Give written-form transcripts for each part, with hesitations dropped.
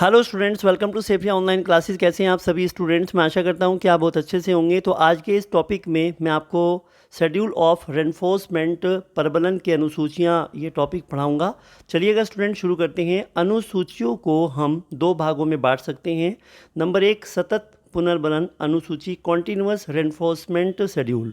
Hello students, welcome to सेफिया online classes. कैसे हैं आप सभी स्टूडेंट्स? मैं आशा करता हूं कि आप बहुत अच्छे से होंगे। तो आज के इस टॉपिक में मैं आपको शेड्यूल ऑफ रेनफोर्समेंट प्रबलन की अनुसूचियां ये टॉपिक पढ़ाऊंगा। चलिएगा स्टूडेंट, शुरू करते हैं। अनुसूचियों को हम दो भागों में बांट सकते हैं। नंबर एक, सतत पुनर्बलन अनुसूची, कॉन्टिन्यूअस रेनफोर्समेंट शेड्यूल।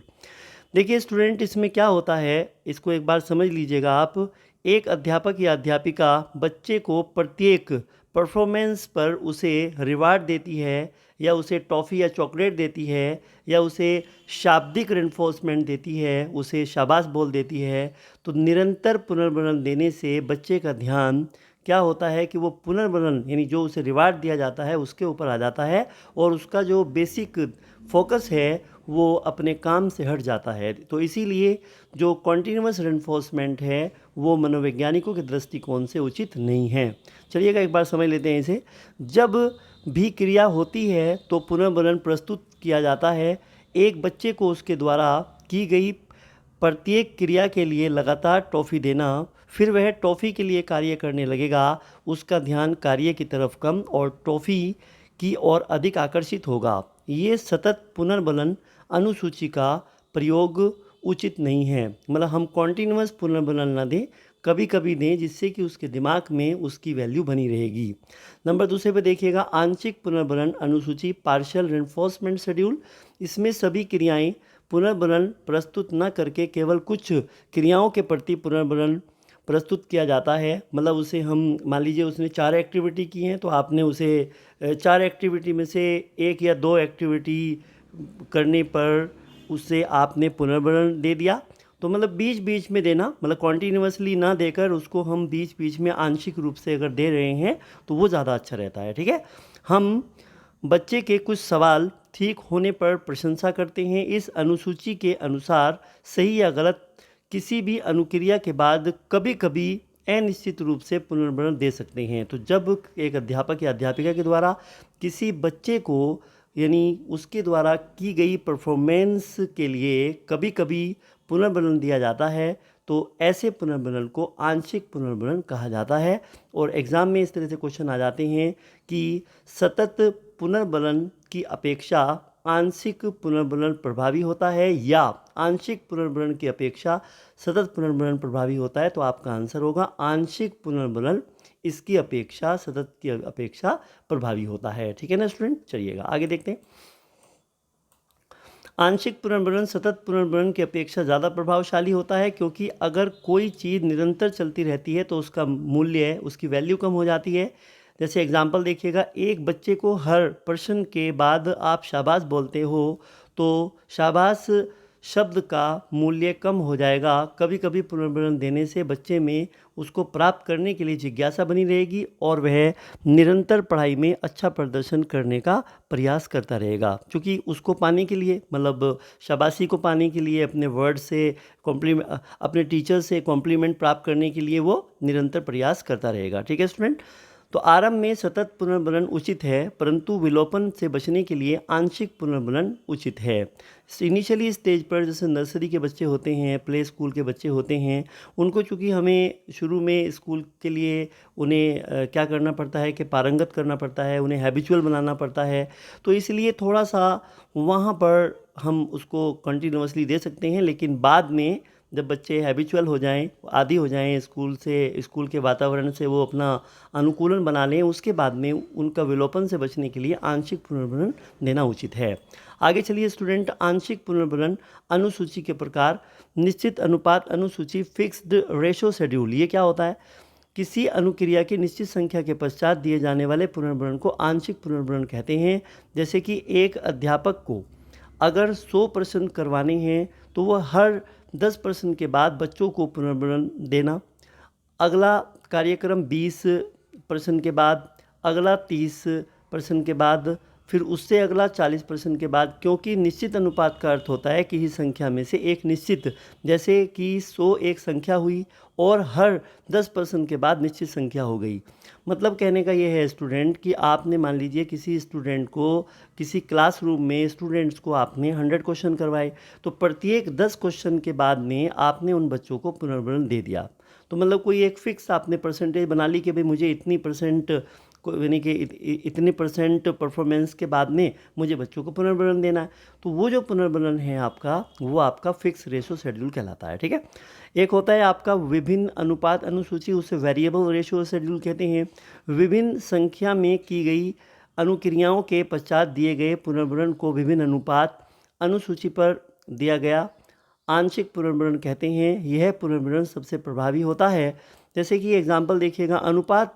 देखिए स्टूडेंट, इसमें क्या होता है, इसको एक बार समझ लीजिएगा आप। एक अध्यापक या अध्यापिका बच्चे को प्रत्येक परफॉर्मेंस पर उसे रिवार्ड देती है, या उसे टॉफ़ी या चॉकलेट देती है, या उसे शाब्दिक रेनफोर्समेंट देती है, उसे शाबाश बोल देती है। तो निरंतर पुनर्बलन देने से बच्चे का ध्यान क्या होता है कि वो पुनर्बलन यानी जो उसे रिवार्ड दिया जाता है उसके ऊपर आ जाता है, और उसका जो बेसिक फोकस है वो अपने काम से हट जाता है। तो इसीलिए जो कॉन्टीन्यूअस रेनफोर्समेंट है वो मनोवैज्ञानिकों के दृष्टिकोण से उचित नहीं है। चलिएगा एक बार समझ लेते हैं इसे। जब भी क्रिया होती है तो पुनर्बलन प्रस्तुत किया जाता है। एक बच्चे को उसके द्वारा की गई प्रत्येक क्रिया के लिए लगातार टॉफ़ी देना, फिर वह टॉफ़ी के लिए कार्य करने लगेगा। उसका ध्यान कार्य की तरफ कम और टॉफ़ी की ओर अधिक आकर्षित होगा। ये सतत पुनर्बलन अनुसूची का प्रयोग उचित नहीं है। मतलब हम कॉन्टीन्यूअस पुनर्बलन ना दें, कभी कभी दें, जिससे कि उसके दिमाग में उसकी वैल्यू बनी रहेगी। नंबर दूसरे पे देखिएगा, आंशिक पुनर्बलन अनुसूची, पार्शियल रेनफोर्समेंट शेड्यूल। इसमें सभी क्रियाएं पुनर्बलन प्रस्तुत न करके केवल कुछ क्रियाओं के प्रति पुनर्बलन प्रस्तुत किया जाता है। मतलब उसे हम मान लीजिए उसने 4 एक्टिविटी की हैं, तो आपने उसे 4 एक्टिविटी में से 1 या 2 एक्टिविटी करने पर उसे आपने पुनर्बलन दे दिया। तो मतलब बीच बीच में देना, मतलब कॉन्टीन्यूअसली ना देकर उसको हम बीच बीच में आंशिक रूप से अगर दे रहे हैं तो वो ज़्यादा अच्छा रहता है। ठीक है। हम बच्चे के कुछ सवाल ठीक होने पर प्रशंसा करते हैं। इस अनुसूची के अनुसार सही या गलत किसी भी अनुक्रिया के बाद कभी कभी अनिश्चित रूप से पुनर्बलन दे सकते हैं। तो जब एक अध्यापक या अध्यापिका के द्वारा किसी बच्चे को यानी उसके द्वारा की गई परफॉर्मेंस के लिए कभी कभी पुनर्बलन दिया जाता है, तो ऐसे पुनर्बलन को आंशिक पुनर्बलन कहा जाता है। और एग्ज़ाम में इस तरह से क्वेश्चन आ जाते हैं कि सतत पुनर्बलन की अपेक्षा आंशिक पुनर्बलन प्रभावी होता है, या आंशिक पुनर्बलन की अपेक्षा सतत पुनर्बलन प्रभावी होता है। तो आपका आंसर होगा आंशिक पुनर्बलन इसकी अपेक्षा, सतत की अपेक्षा प्रभावी होता है। ठीक है ना स्टूडेंट? चलिएगा आगे देखते हैं। आंशिक पुनर्बलन सतत पुनर्बलन की अपेक्षा ज़्यादा प्रभावशाली होता है, क्योंकि अगर कोई चीज़ निरंतर चलती रहती है तो उसका मूल्य, उसकी वैल्यू कम हो जाती है। जैसे एग्जाम्पल देखिएगा, एक बच्चे को हर प्रश्न के बाद आप शाबाश बोलते हो तो शाबाश शब्द का मूल्य कम हो जाएगा। कभी कभी पुनर्बलन देने से बच्चे में उसको प्राप्त करने के लिए जिज्ञासा बनी रहेगी, और वह निरंतर पढ़ाई में अच्छा प्रदर्शन करने का प्रयास करता रहेगा। क्योंकि उसको पाने के लिए, मतलब शाबाशी को पाने के लिए, अपने वर्ड से कॉम्प्लीमेंट, अपने टीचर से कॉम्प्लीमेंट प्राप्त करने के लिए वो निरंतर प्रयास करता रहेगा। ठीक है स्टूडेंट? तो आरंभ में सतत पुनर्बलन उचित है, परंतु विलोपन से बचने के लिए आंशिक पुनर्बलन उचित है। इनिशियली स्टेज पर जैसे नर्सरी के बच्चे होते हैं, प्ले स्कूल के बच्चे होते हैं, उनको चूँकि हमें शुरू में स्कूल के लिए उन्हें क्या करना पड़ता है कि पारंगत करना पड़ता है, उन्हें हैबिचुअल बनाना पड़ता है। तो इसलिए थोड़ा सा वहाँ पर हम उसको कंटिन्यूअसली दे सकते हैं, लेकिन बाद में जब बच्चे हैबिचुअल हो जाएं, आदी हो जाएं स्कूल से, स्कूल के वातावरण से वो अपना अनुकूलन बना लें, उसके बाद में उनका विलोपन से बचने के लिए आंशिक पुनर्बलन देना उचित है। आगे चलिए स्टूडेंट, आंशिक पुनर्बलन अनुसूची के प्रकार। निश्चित अनुपात अनुसूची, फिक्स्ड रेशो शेड्यूल। ये क्या होता है? किसी अनुक्रिया की निश्चित संख्या के पश्चात दिए जाने वाले पुनर्बलन को आंशिक पुनर्बलन कहते हैं। जैसे कि एक अध्यापक को अगर 100 प्रश्न करवाने हैं तो वह हर 10 प्रश्न के बाद बच्चों को पुनर्बलन देना, अगला कार्यक्रम 20 प्रश्न के बाद, अगला 30 प्रश्न के बाद, फिर उससे अगला 40 प्रश्न के बाद। क्योंकि निश्चित अनुपात का अर्थ होता है कि इस संख्या में से एक निश्चित, जैसे कि 100 एक संख्या हुई और हर 10 प्रश्न के बाद निश्चित संख्या हो गई। मतलब कहने का ये है स्टूडेंट कि आपने मान लीजिए किसी स्टूडेंट को, किसी क्लासरूम में स्टूडेंट्स को आपने 100 क्वेश्चन करवाए, तो प्रत्येक 10 क्वेश्चन के बाद में आपने उन बच्चों को पुनर्बलन दे दिया। तो मतलब कोई एक फिक्स आपने परसेंटेज बना ली कि भाई मुझे इतनी % यानी कि इतने % परफॉर्मेंस के बाद में मुझे बच्चों को पुनर्बलन देना है। तो वो जो पुनर्बलन है आपका, वो आपका फिक्स रेशो शेड्यूल कहलाता है। ठीक है। एक होता है आपका विभिन्न अनुपात अनुसूची, उसे वेरिएबल रेशो शेड्यूल कहते हैं। विभिन्न संख्या में की गई अनुक्रियाओं के पश्चात दिए गए पुनर्बलन को विभिन्न अनुपात अनुसूची पर दिया गया आंशिक पुनर्बलन कहते हैं। यह पुनर्बलन सबसे प्रभावी होता है। जैसे कि एग्जाम्पल देखिएगा, अनुपात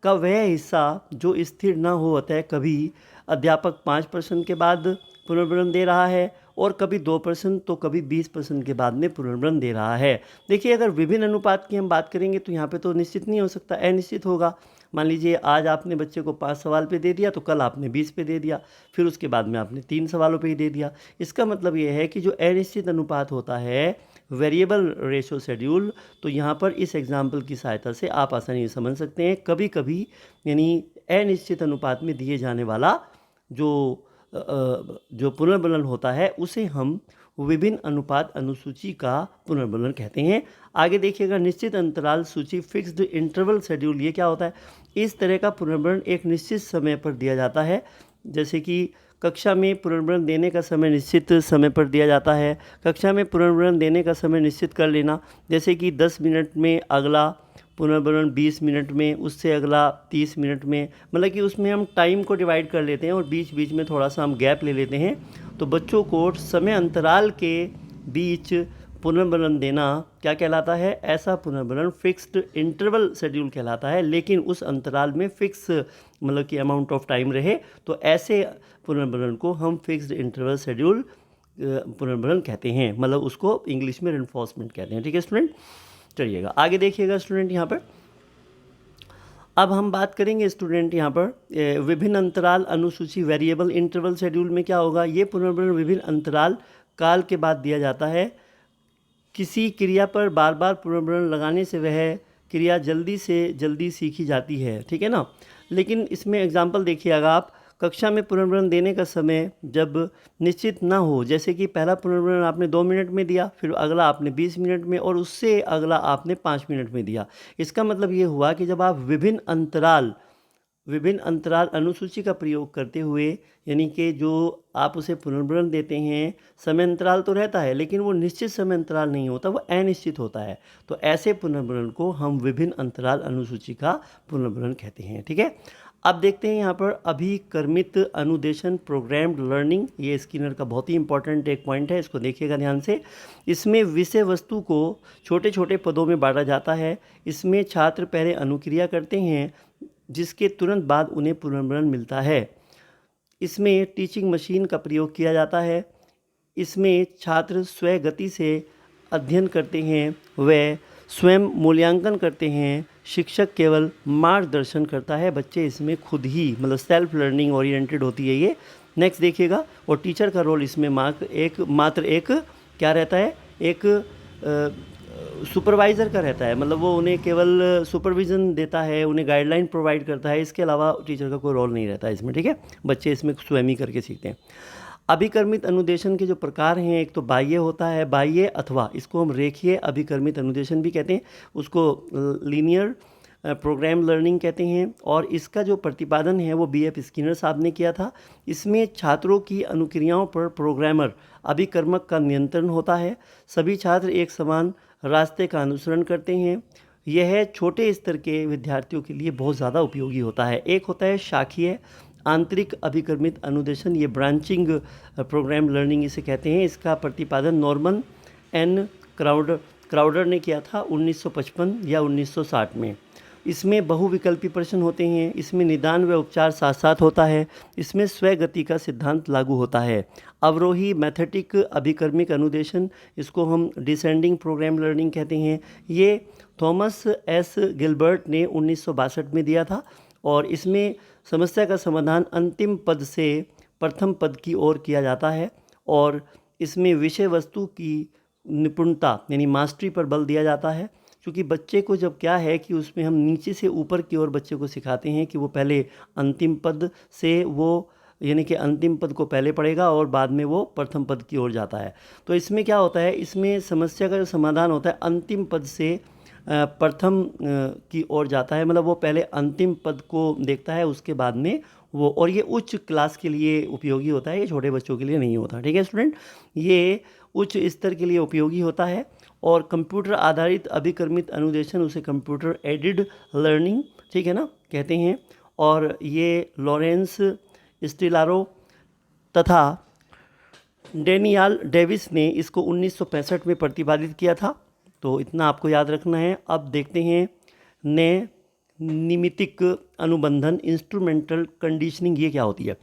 का वह हिस्सा जो स्थिर ना हो होता है। कभी अध्यापक 5% के बाद पुनर्बलन दे रहा है और कभी 2% तो कभी 20% के बाद में पुनर्बलन दे रहा है। देखिए, अगर विभिन्न अनुपात की हम बात करेंगे तो यहाँ पे तो निश्चित नहीं हो सकता, अनिश्चित होगा। मान लीजिए आज आपने बच्चे को 5 सवाल पे दे दिया तो कल आपने 20 पे दे दिया, फिर उसके बाद में आपने 3 सवालों पे ही दे दिया। इसका मतलब ये है कि जो अनिश्चित अनुपात होता है, वेरिएबल रेशो शेड्यूल, तो यहाँ पर इस एग्जाम्पल की सहायता से आप आसानी से समझ सकते हैं। कभी कभी यानी अनिश्चित अनुपात में दिए जाने वाला जो पुनर्बलन होता है उसे हम विभिन्न अनुपात अनुसूची का पुनर्बलन कहते हैं। आगे देखिएगा, निश्चित अंतराल सूची फिक्स्ड इंटरवल शेड्यूल, ये क्या होता है? इस तरह का पुनर्बलन एक निश्चित समय पर दिया जाता है। जैसे कि कक्षा में पुनर्बलन देने का समय निश्चित समय पर दिया जाता है। कक्षा में पुनर्बलन देने का समय निश्चित कर लेना, जैसे कि 10 मिनट में अगला पुनर्बलन, 20 मिनट में, उससे अगला 30 मिनट में, मतलब कि उसमें हम टाइम को डिवाइड कर लेते हैं और बीच बीच में थोड़ा सा हम गैप ले लेते हैं। तो बच्चों को समय अंतराल के बीच पुनर्बलन देना क्या कहलाता है? ऐसा पुनर्बलन फिक्स्ड इंटरवल शेड्यूल कहलाता है। लेकिन उस अंतराल में फिक्स मतलब कि अमाउंट ऑफ टाइम रहे, तो ऐसे पुनर्बलन को हम फिक्स्ड इंटरवल शेड्यूल पुनर्बलन कहते हैं। मतलब उसको इंग्लिश में रेनफोर्समेंट कहते हैं। ठीक है स्टूडेंट, चलिएगा आगे देखिएगा स्टूडेंट। यहाँ पर अब हम बात करेंगे स्टूडेंट यहाँ पर विभिन्न अंतराल अनुसूची वेरिएबल इंटरवल शेड्यूल में क्या होगा। ये पुनर्बलन विभिन्न अंतराल काल के बाद दिया जाता है। किसी क्रिया पर बार बार पुनर्बलन लगाने से वह क्रिया जल्दी से जल्दी सीखी जाती है। ठीक है ना। लेकिन इसमें एग्जाम्पल देखिएगा आप, कक्षा में पुनर्बलन देने का समय जब निश्चित ना हो, जैसे कि पहला पुनर्बलन आपने 2 मिनट में दिया, फिर अगला आपने 20 मिनट में और उससे अगला आपने 5 मिनट में दिया। इसका मतलब ये हुआ कि जब आप विभिन्न अंतराल अनुसूची का प्रयोग करते हुए, यानी कि जो आप उसे पुनर्बलन देते हैं, समय अंतराल तो रहता है लेकिन वो निश्चित समय अंतराल नहीं होता, वो अनिश्चित होता है। तो ऐसे पुनर्बलन को हम विभिन्न अंतराल अनुसूची का पुनर्बलन कहते हैं। ठीक है। अब देखते हैं यहाँ पर अभिकर्मित अनुदेशन प्रोग्राम्ड लर्निंग। ये स्किनर का बहुत ही इंपॉर्टेंट एक पॉइंट है, इसको देखिएगा ध्यान से। इसमें विषय वस्तु को छोटे छोटे पदों में बांटा जाता है। इसमें छात्र पहले अनुक्रिया करते हैं जिसके तुरंत बाद उन्हें पुनर्बलन मिलता है। इसमें टीचिंग मशीन का प्रयोग किया जाता है। इसमें छात्र स्वयं गति से अध्ययन करते हैं, वे स्वयं मूल्यांकन करते हैं, शिक्षक केवल मार्गदर्शन करता है। बच्चे इसमें खुद ही मतलब सेल्फ लर्निंग ओरिएंटेड होती है ये। नेक्स्ट देखिएगा, और टीचर का रोल इसमें मात्र एक क्या रहता है, एक सुपरवाइज़र का रहता है। मतलब वो उन्हें केवल सुपरविज़न देता है, उन्हें गाइडलाइन प्रोवाइड करता है, इसके अलावा टीचर का कोई रोल नहीं रहता है इसमें। ठीक है, बच्चे इसमें स्वयं ही करके सीखते हैं। अभिकर्मित अनुदेशन के जो प्रकार हैं, एक तो बाह्य होता है, बाह्य अथवा इसको हम रेखीय अभिकर्मित अनुदेशन भी कहते हैं, उसको लीनियर प्रोग्राम लर्निंग कहते हैं। और इसका जो प्रतिपादन है वो BF स्किनर साहब ने किया था। इसमें छात्रों की अनुक्रियाओं पर प्रोग्रामर अभिकर्मक का नियंत्रण होता है। सभी छात्र एक समान रास्ते का अनुसरण करते हैं। यह छोटे स्तर के विद्यार्थियों के लिए बहुत ज़्यादा उपयोगी होता है। एक होता है शाखीय आंतरिक अभिकर्मित अनुदेशन, ये ब्रांचिंग प्रोग्राम लर्निंग इसे कहते हैं। इसका प्रतिपादन नॉर्मन एन क्राउडर ने किया था 1955 या 1960 में। इसमें बहुविकल्पी प्रश्न होते हैं। इसमें निदान व उपचार साथ साथ होता है। इसमें स्वगति का सिद्धांत लागू होता है। अवरोही मैथेटिक अभिकर्मिक अनुदेशन, इसको हम डिसेंडिंग प्रोग्राम लर्निंग कहते हैं। ये थॉमस एस गिलबर्ट ने 1962 में दिया था और इसमें समस्या का समाधान अंतिम पद से प्रथम पद की ओर किया जाता है और इसमें विषय वस्तु की निपुणता यानी मास्टरी पर बल दिया जाता है। क्योंकि बच्चे को जब क्या है कि उसमें हम नीचे से ऊपर की ओर बच्चे को सिखाते हैं कि वो पहले अंतिम पद से वो यानी कि अंतिम पद को पहले पढ़ेगा और बाद में वो प्रथम पद की ओर जाता है। तो इसमें क्या होता है, इसमें समस्या का जो समाधान होता है अंतिम पद से प्रथम की ओर जाता है, मतलब वो पहले अंतिम पद को देखता है, उसके बाद में वो, और ये उच्च क्लास के लिए उपयोगी होता है, ये छोटे बच्चों के लिए नहीं होता। ठीक है स्टूडेंट, ये उच्च स्तर के लिए उपयोगी होता है। और कंप्यूटर आधारित अभिक्रमित अनुदेशन, उसे कंप्यूटर एडेड लर्निंग, ठीक है ना, कहते हैं। और ये लॉरेंस स्टिलारो तथा डेनियल डेविस ने इसको 1965 में प्रतिपादित किया था। तो इतना आपको याद रखना है। अब देखते हैं नए निमित्तिक अनुबंधन, इंस्ट्रूमेंटल कंडीशनिंग, ये क्या होती है।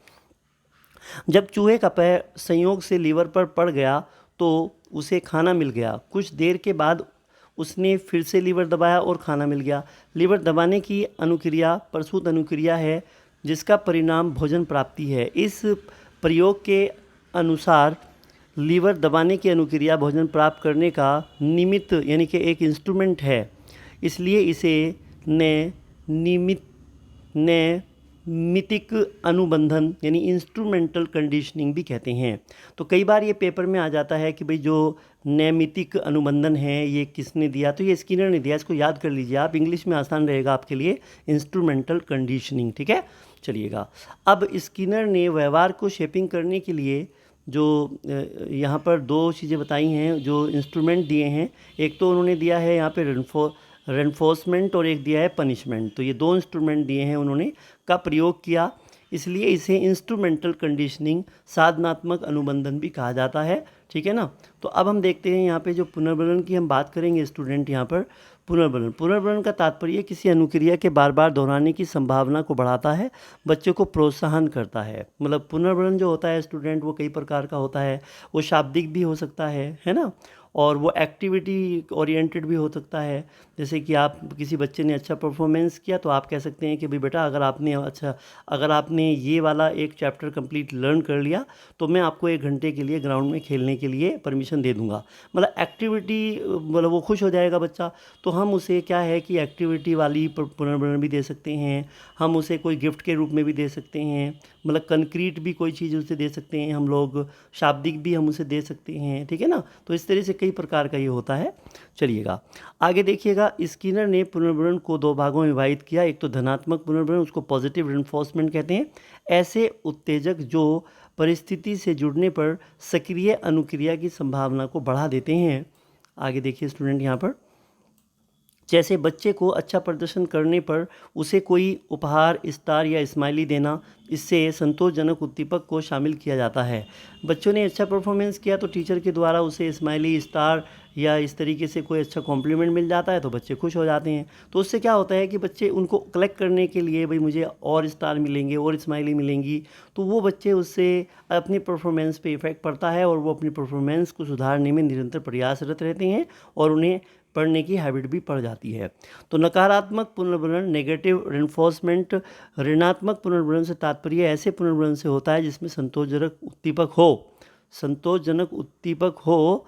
जब चूहे का पैर संयोग से लीवर पर पड़ गया तो उसे खाना मिल गया। कुछ देर के बाद उसने फिर से लीवर दबाया और खाना मिल गया। लीवर दबाने की अनुक्रिया प्रसूत अनुक्रिया है, जिसका परिणाम भोजन प्राप्ति है। इस प्रयोग के अनुसार लीवर दबाने की अनुक्रिया भोजन प्राप्त करने का निमित्त यानी कि एक इंस्ट्रूमेंट है, इसलिए इसे नैमित्तिक अनुबंधन यानी इंस्ट्रूमेंटल कंडीशनिंग भी कहते हैं। तो कई बार ये पेपर में आ जाता है कि भाई जो नैमित्तिक अनुबंधन है ये किसने दिया, तो ये स्किनर ने दिया। इसको याद कर लीजिए आप, इंग्लिश में आसान रहेगा आपके लिए, इंस्ट्रूमेंटल कंडीशनिंग। ठीक है, चलिएगा। अब स्किनर ने व्यवहार को शेपिंग करने के लिए जो यहाँ पर दो चीज़ें बताई हैं, जो इंस्ट्रूमेंट दिए हैं, एक तो उन्होंने दिया है यहाँ पे रेनफोर्समेंट और एक दिया है पनिशमेंट। तो ये दो इंस्ट्रूमेंट दिए हैं उन्होंने, का प्रयोग किया, इसलिए इसे इंस्ट्रूमेंटल कंडीशनिंग, साधनात्मक अनुबंधन भी कहा जाता है। ठीक है ना। तो अब हम देखते हैं यहाँ पे जो पुनर्बलन की हम बात करेंगे स्टूडेंट। यहाँ पर पुनर्बलन का तात्पर्य किसी अनुक्रिया के बार बार दोहराने की संभावना को बढ़ाता है, बच्चों को प्रोत्साहन करता है। मतलब पुनर्बलन जो होता है स्टूडेंट, वो कई प्रकार का होता है। वो शाब्दिक भी हो सकता है ना, और वो एक्टिविटी ओरिएंटेड भी हो सकता है। जैसे कि आप किसी बच्चे ने अच्छा परफॉर्मेंस किया तो आप कह सकते हैं कि भाई बेटा, अगर आपने ये वाला एक चैप्टर कंप्लीट लर्न कर लिया तो मैं आपको 1 घंटे के लिए ग्राउंड में खेलने के लिए परमिशन दे दूंगा। मतलब एक्टिविटी, मतलब वो खुश हो जाएगा बच्चा, तो हम उसे क्या है कि एक्टिविटी वाली पुनर्बलन भी दे सकते हैं। हम उसे कोई गिफ्ट के रूप में भी दे सकते हैं, मतलब कंक्रीट भी कोई चीज़ उसे दे सकते हैं हम लोग, शाब्दिक भी हम उसे दे सकते हैं। ठीक है ना। तो इस तरह से कई प्रकार का ये होता है। चलिएगा आगे देखिएगा। स्किनर ने पुनर्बलन को 2 भागों में विभाजित किया। एक तो धनात्मक पुनर्बलन, उसको पॉजिटिव रेनफोर्समेंट कहते हैं। ऐसे उत्तेजक जो परिस्थिति से जुड़ने पर सक्रिय अनुक्रिया की संभावना को बढ़ा देते हैं। आगे देखिए स्टूडेंट यहाँ पर, जैसे बच्चे को अच्छा प्रदर्शन करने पर उसे कोई उपहार, स्टार या स्माइली देना, इससे संतोषजनक उद्दीपक को शामिल किया जाता है। बच्चों ने अच्छा परफॉर्मेंस किया तो टीचर के द्वारा उसे स्माइली, स्टार या इस तरीके से कोई अच्छा कॉम्प्लीमेंट मिल जाता है तो बच्चे खुश हो जाते हैं। तो उससे क्या होता है कि बच्चे उनको कलेक्ट करने के लिए, भाई मुझे और स्टार मिलेंगे और स्माइली मिलेंगी, तो वो बच्चे उससे अपनी परफॉर्मेंस पे इफ़ेक्ट पड़ता है और वो अपनी परफॉर्मेंस को सुधारने में निरंतर प्रयासरत रहते हैं और उन्हें पढ़ने की हैबिट भी पड़ जाती है। तो नकारात्मक पुनर्बलन, नेगेटिव रेनफोर्समेंट, ऋणात्मक पुनर्बलन से तात्पर्य ऐसे पुनर्बलन से होता है जिसमें संतोषजनक उत्दीपक हो,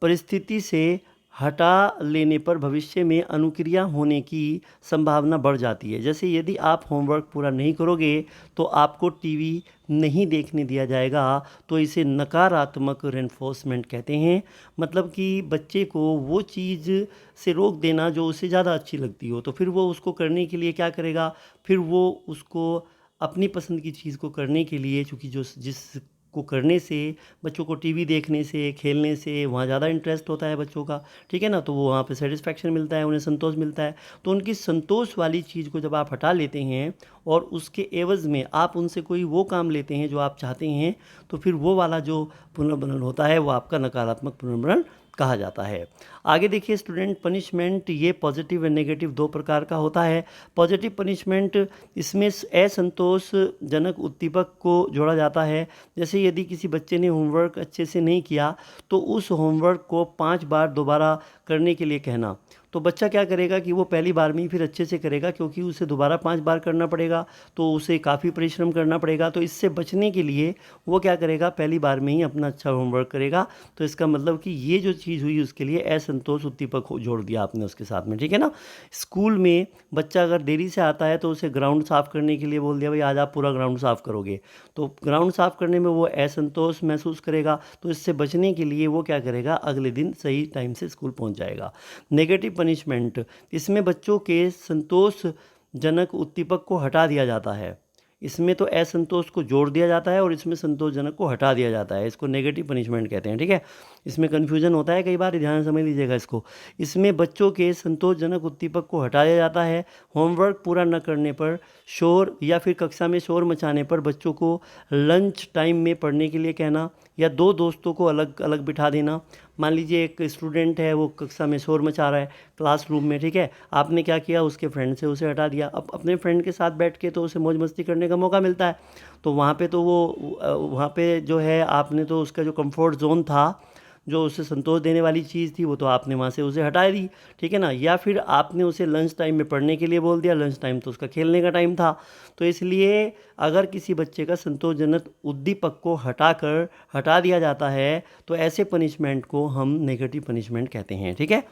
परिस्थिति से हटा लेने पर भविष्य में अनुक्रिया होने की संभावना बढ़ जाती है। जैसे यदि आप होमवर्क पूरा नहीं करोगे तो आपको टीवी नहीं देखने दिया जाएगा, तो इसे नकारात्मक रेनफोर्समेंट कहते हैं। मतलब कि बच्चे को वो चीज़ से रोक देना जो उसे ज़्यादा अच्छी लगती हो, तो फिर वो उसको करने के लिए क्या करेगा, फिर वो उसको अपनी पसंद की चीज़ को करने के लिए, चूँकि जिस को करने से बच्चों को टीवी देखने से, खेलने से वहाँ ज़्यादा इंटरेस्ट होता है बच्चों का। ठीक है ना। तो वो वहाँ पे सेटिस्फैक्शन मिलता है, उन्हें संतोष मिलता है। तो उनकी संतोष वाली चीज़ को जब आप हटा लेते हैं और उसके एवज़ में आप उनसे कोई वो काम लेते हैं जो आप चाहते हैं, तो फिर वो वाला जो पुनर्बलन होता है वो आपका नकारात्मक पुनर्बलन कहा जाता है। आगे देखिए स्टूडेंट, पनिशमेंट, ये पॉजिटिव और नेगेटिव 2 प्रकार का होता है। पॉजिटिव पनिशमेंट, इसमें असंतोषजनक उद्दीपक को जोड़ा जाता है। जैसे यदि किसी बच्चे ने होमवर्क अच्छे से नहीं किया तो उस होमवर्क को 5 बार दोबारा करने के लिए कहना, तो बच्चा क्या करेगा कि वो पहली बार में ही फिर अच्छे से करेगा, क्योंकि उसे दोबारा 5 बार करना पड़ेगा तो उसे काफ़ी परिश्रम करना पड़ेगा। तो इससे बचने के लिए वो क्या करेगा, पहली बार में ही अपना अच्छा होमवर्क करेगा। तो इसका मतलब कि ये जो चीज़ हुई उसके लिए असंतोष उद्दीपक जोड़ दिया आपने उसके साथ में। ठीक है ना। स्कूल में बच्चा अगर देरी से आता है तो उसे ग्राउंड साफ़ करने के लिए बोल दिया, भाई आज आप पूरा ग्राउंड साफ़ करोगे, तो ग्राउंड साफ़ करने में वो असंतोष महसूस करेगा। तो इससे बचने के लिए वो क्या करेगा, अगले दिन सही टाइम से स्कूल पहुँच जाएगा। नेगेटिव पनिशमेंट, इसमें बच्चों के संतोषजनक उद्दीपक को हटा दिया जाता है। इसमें तो असंतोष को जोड़ दिया जाता है और इसमें संतोषजनक को हटा दिया जाता है। इसको नेगेटिव पनिशमेंट कहते हैं, ठीक है। इसमें कन्फ्यूजन होता है कई बार, ध्यान से समझ लीजिएगा इसको। इसमें बच्चों के संतोषजनक उद्दीपक को हटा दिया जाता है। होमवर्क पूरा न करने पर, शोर या फिर कक्षा में शोर मचाने पर बच्चों को लंच टाइम में पढ़ने के लिए कहना, या दो दोस्तों को अलग अलग बिठा देना। मान लीजिए एक स्टूडेंट है, वो कक्षा में शोर मचा रहा है क्लासरूम में, ठीक है। आपने क्या किया, उसके फ्रेंड से उसे हटा दिया। अब अपने फ्रेंड के साथ बैठ के तो उसे मौज मस्ती करने का मौका मिलता है, तो वहाँ पे तो वहाँ पे जो है आपने तो उसका जो कंफर्ट जोन था, जो उसे संतोष देने वाली चीज़ थी, वो तो आपने वहाँ से उसे हटा दी, ठीक है ना। या फिर आपने उसे लंच टाइम में पढ़ने के लिए बोल दिया, लंच टाइम तो उसका खेलने का टाइम था। तो इसलिए अगर किसी बच्चे का संतोषजनक उद्दीपक को हटा दिया जाता है तो ऐसे पनिशमेंट को हम नेगेटिव पनिशमेंट कहते हैं, ठीक है।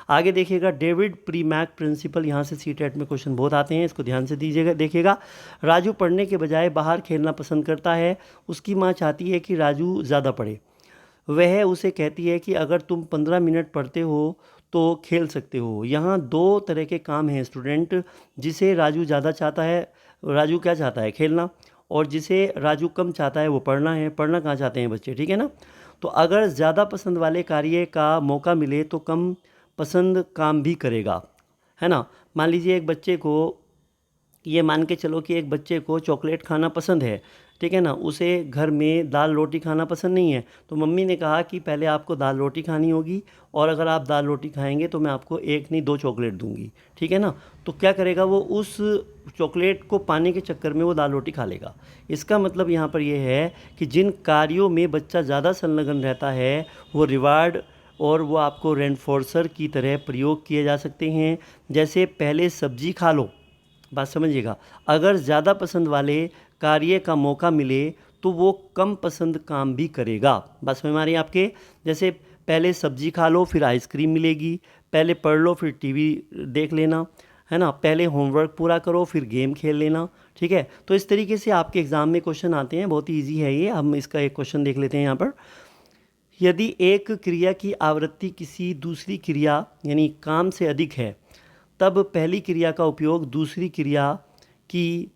आगे देखिएगा, डेविड प्रीमैक प्रिंसिपल, यहाँ से सीटेट में क्वेश्चन बहुत आते हैं, इसको ध्यान से दीजिएगा। देखिएगा, राजू पढ़ने के बजाय बाहर खेलना पसंद करता है। उसकी माँ चाहती है कि राजू ज़्यादा पढ़े। वह उसे कहती है कि अगर तुम 15 मिनट पढ़ते हो तो खेल सकते हो। यहाँ दो तरह के काम हैं स्टूडेंट, जिसे राजू ज़्यादा चाहता है, राजू क्या चाहता है, खेलना, और जिसे राजू कम चाहता है वो पढ़ना है। पढ़ना कहाँ चाहते हैं बच्चे, ठीक है ना। तो अगर ज़्यादा पसंद वाले कार्य का मौका मिले तो कम पसंद काम भी करेगा, है ना। मान लीजिए एक बच्चे को, ये मान के चलो कि एक बच्चे को चॉकलेट खाना पसंद है, ठीक है ना। उसे घर में दाल रोटी खाना पसंद नहीं है, तो मम्मी ने कहा कि पहले आपको दाल रोटी खानी होगी, और अगर आप दाल रोटी खाएंगे तो मैं आपको एक नहीं 2 चॉकलेट दूंगी, ठीक है ना। तो क्या करेगा वो, उस चॉकलेट को पाने के चक्कर में वो दाल रोटी खा लेगा। इसका मतलब यहाँ पर ये है कि जिन कार्यों में बच्चा ज़्यादा संलग्न रहता है वो रिवार्ड और वो आपको रेनफोर्सर की तरह प्रयोग किए जा सकते हैं। जैसे पहले सब्जी खा लो, बात समझिएगा। अगर ज़्यादा पसंद वाले कार्य का मौका मिले तो वो कम पसंद काम भी करेगा। बात समझ में आ रही है आपके। जैसे पहले सब्जी खा लो फिर आइसक्रीम मिलेगी, पहले पढ़ लो फिर टीवी देख लेना, है ना, पहले होमवर्क पूरा करो फिर गेम खेल लेना, ठीक है। तो इस तरीके से आपके एग्ज़ाम में क्वेश्चन आते हैं, बहुत ही ईजी है ये। हम इसका एक क्वेश्चन देख लेते हैं यहाँ पर। यदि एक क्रिया की आवृत्ति किसी दूसरी क्रिया यानी काम से अधिक है, तब पहली क्रिया का उपयोग दूसरी क्रिया की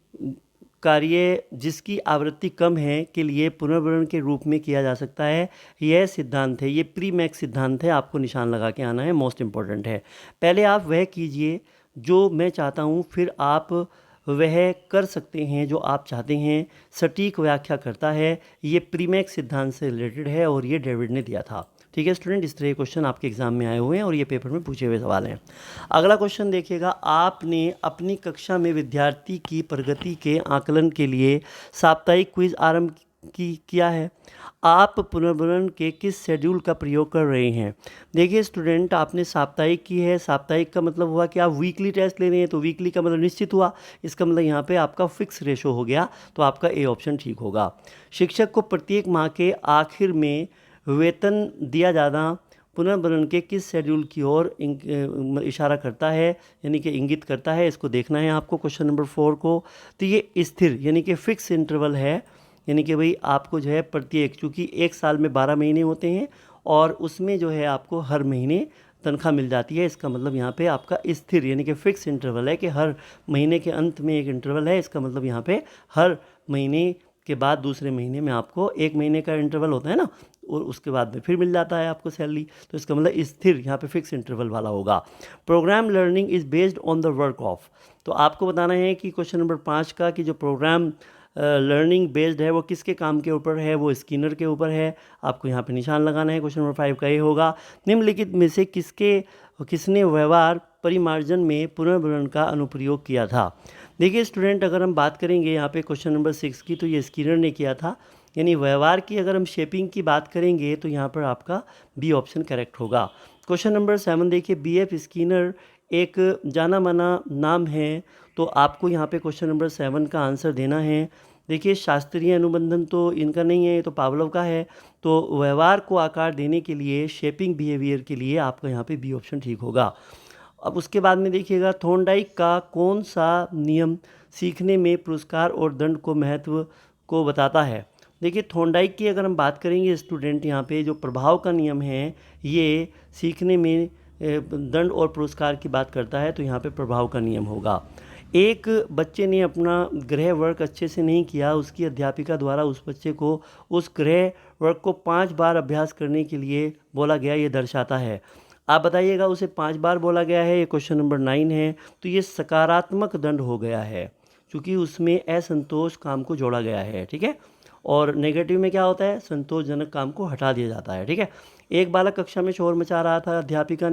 कार्य जिसकी आवृत्ति कम है के लिए पुनर्वरण के रूप में किया जा सकता है। यह सिद्धांत है, ये प्रीमैक्स सिद्धांत है, आपको निशान लगा के आना है, मोस्ट इम्पॉर्टेंट है। पहले आप वह कीजिए जो मैं चाहता हूँ, फिर आप वह कर सकते हैं जो आप चाहते हैं, सटीक व्याख्या करता है। ये प्रीमैक्स सिद्धांत से रिलेटेड है और ये डेविड ने दिया था, ठीक है स्टूडेंट। इस तरह क्वेश्चन आपके एग्जाम में आए हुए हैं और ये पेपर में पूछे हुए सवाल हैं। अगला क्वेश्चन देखिएगा, आपने अपनी कक्षा में विद्यार्थी की प्रगति के आकलन के लिए साप्ताहिक क्विज आरंभ किया है। आप पुनर्वरण के किस शेड्यूल का प्रयोग कर रहे हैं। देखिए स्टूडेंट, आपने साप्ताहिक की है, साप्ताहिक का मतलब हुआ कि आप वीकली टेस्ट ले रहे हैं, तो वीकली का मतलब निश्चित हुआ, इसका मतलब यहाँ पे आपका फिक्स रेशो हो गया, तो आपका ए ऑप्शन ठीक होगा। शिक्षक को प्रत्येक माह के आखिर में वेतन दिया जाना पुनर्वरण के किस शेड्यूल की ओर इशारा करता है, यानी कि इंगित करता है, इसको देखना है आपको क्वेश्चन नंबर 4 को। तो ये स्थिर यानी कि फिक्स इंटरवल है, यानी कि भाई आपको जो है प्रत्येक, चूँकि एक साल में 12 महीने होते हैं और उसमें जो है आपको हर महीने तनख्वाह मिल जाती है, इसका मतलब यहाँ पे आपका स्थिर यानी कि फिक्स इंटरवल है कि हर महीने के अंत में एक इंटरवल है। इसका मतलब यहाँ पे हर महीने के बाद दूसरे महीने में आपको एक महीने का इंटरवल होता है ना, और उसके बाद में फिर मिल जाता है आपको सैलरी, तो इसका मतलब स्थिर यहाँ पे फिक्स इंटरवल वाला होगा। Programme learning is based on the work of, तो आपको बताना है कि क्वेश्चन नंबर 5 का कि जो प्रोग्राम लर्निंग बेस्ड है वो किसके काम के ऊपर है, वो स्किनर के ऊपर है, आपको यहाँ पे निशान लगाना है। क्वेश्चन नंबर 5 का ये होगा, निम्नलिखित में से किसने व्यवहार परिमार्जन में पुनर्वरण का अनुप्रयोग किया था। देखिए स्टूडेंट, अगर हम बात करेंगे यहाँ पे क्वेश्चन नंबर 6 की, तो ये स्किनर ने किया था, यानी व्यवहार की अगर हम शेपिंग की बात करेंगे तो यहाँ पर आपका बी ऑप्शन करेक्ट होगा। क्वेश्चन नंबर 7 देखिए, BF स्किनर एक जाना माना नाम है, तो आपको यहाँ पे क्वेश्चन नंबर 7 का आंसर देना है। देखिए शास्त्रीय अनुबंधन तो इनका नहीं है, ये तो पावलोव का है, तो व्यवहार को आकार देने के लिए, शेपिंग बिहेवियर के लिए आपका यहाँ पे बी ऑप्शन ठीक होगा। अब उसके बाद में देखिएगा, थॉर्नडाइक का कौन सा नियम सीखने में पुरस्कार और दंड को महत्व को बताता है। देखिए थॉर्नडाइक की अगर हम बात करेंगे स्टूडेंट, यहाँ पे जो प्रभाव का नियम है ये सीखने में दंड और पुरस्कार की बात करता है तो यहाँ पे प्रभाव का नियम होगा। एक बच्चे ने अपना गृह वर्क अच्छे से नहीं किया, उसकी अध्यापिका द्वारा उस बच्चे को उस गृह वर्क को 5 बार अभ्यास करने के लिए बोला गया, ये दर्शाता है। आप बताइएगा उसे 5 बार बोला गया है, ये क्वेश्चन नंबर 9 है, तो ये सकारात्मक दंड हो गया है क्योंकि उसमें असंतोष काम को जोड़ा गया है। ठीक है, और नेगेटिव में क्या होता है, संतोषजनक काम को हटा दिया जाता है। ठीक है, एक बालक कक्षा में शोर मचा रहा था, अध्यापिका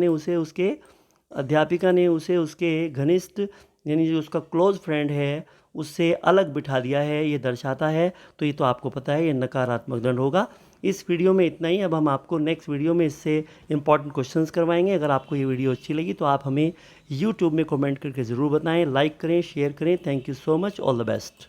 ने उसे उसके घनिष्ठ यानी जो उसका क्लोज फ्रेंड है उससे अलग बिठा दिया है, ये दर्शाता है। तो ये तो आपको पता है, ये नकारात्मक दंड होगा। इस वीडियो में इतना ही। अब हम आपको नेक्स्ट वीडियो में इससे इंपॉर्टेंट क्वेश्चंस करवाएंगे। अगर आपको ये वीडियो अच्छी लगी तो आप हमें यूट्यूब में कमेंट करके ज़रूर बताएं, लाइक करें, शेयर करें। Thank you so much, all the best.